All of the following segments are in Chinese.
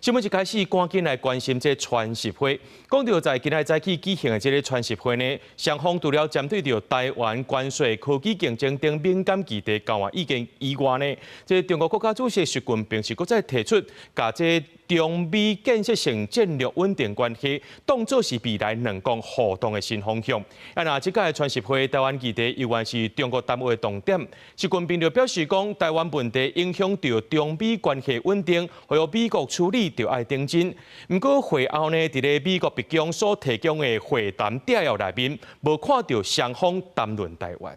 新聞一開始，趕緊來關心這傳習會。講到在今仔早起舉行的這個傳習會呢，雙方除了針對着台灣關稅、科技競爭等敏感議題交換意見以外呢，這中國國家主席習近平是擱再提出，把這中美建設性戰略穩定關係當作是未來兩國互動的新方向。啊，那這屆傳習會台灣議題永遠是中國擔憂的重點。習近平就表示講，台灣問題影響到中美關係穩定，還有美國處理就愛頂真。不過會後呢，在美國白宮所提供的會談摘要內面，無看到雙方談論台灣。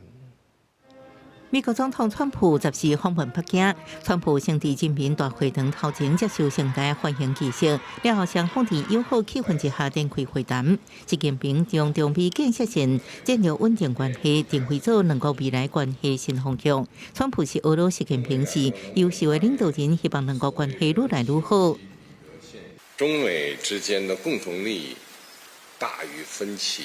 美國總統川普14訪問北京，川普先在人民大會堂頭前接受盛大歡迎儀式，然後雙方在友好氣氛之下展開會談。習近平將中美建設性戰略穩定關係定位做兩國未來關係新方向。川普是俄羅斯習近平是優秀的領導人，希望兩國關係愈來愈好。中美之間的共同利益大於分歧。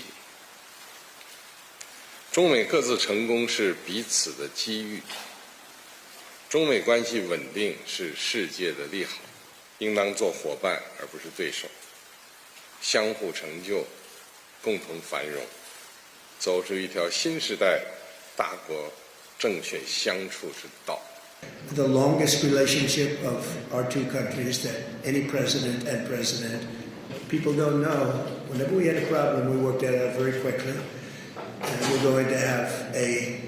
中美各自成功是彼此的機遇，中美關係穩定是世界的利好，應當做夥伴而不是對手，相互成就，共同繁榮，走出一條新時代大國正確相處之道。The longest relationship of our two countries that any president and president, people don't know. Whenever we had a problem, we worked it out very quickly. And we're going to have a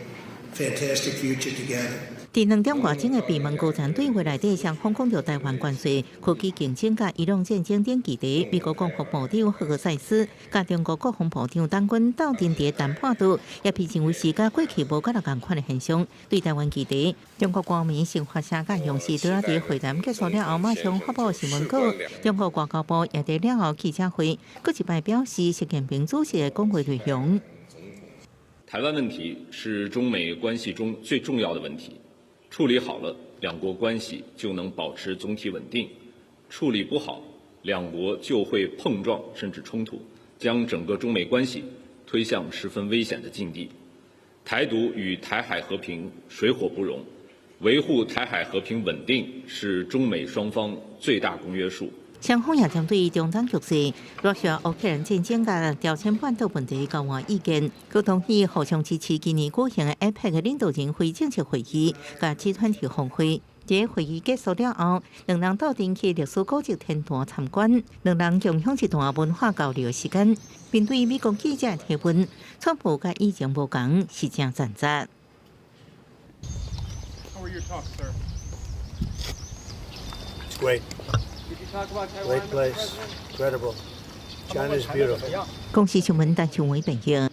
fantastic future together. 在2點外鐘的閉門高層對話內底，雙方講到台灣關稅、科技競爭甲伊朗戰爭等議題。美國國防部長赫塞斯甲中國國防部長張軍鬥陣在談判桌，也批評為是甲過去無甲同款的現象。對台灣議題，中國國民新華社甲央視對在會談結束了後，馬上發布新聞稿。中國外交部也在了後記者會，擱一擺表示習近平主席的講話內容。台灣問題是中美關係中最重要的問題，處理好了，兩國關係就能保持總體穩定；處理不好，兩國就會碰撞甚至衝突，將整個中美關係推向十分危險的境地。台獨與台海和平水火不容，維護台海和平穩定是中美雙方最大公約數。雙方也針對中東局勢、羅西亞烏克蘭戰爭甲朝鮮半島問題交換意見，共同意互相支持今年舉行的 APEC 領導人非正式會議甲集團體峰會。這會議結束了後，兩人到定去歷史古蹟天壇參觀，兩人共享一段文化交流的時間。並對美國記者提問，川普甲以前無同，是正讚讚。Great. Great place. Incredible. China's beautiful. 公視新聞陳俊偉報道。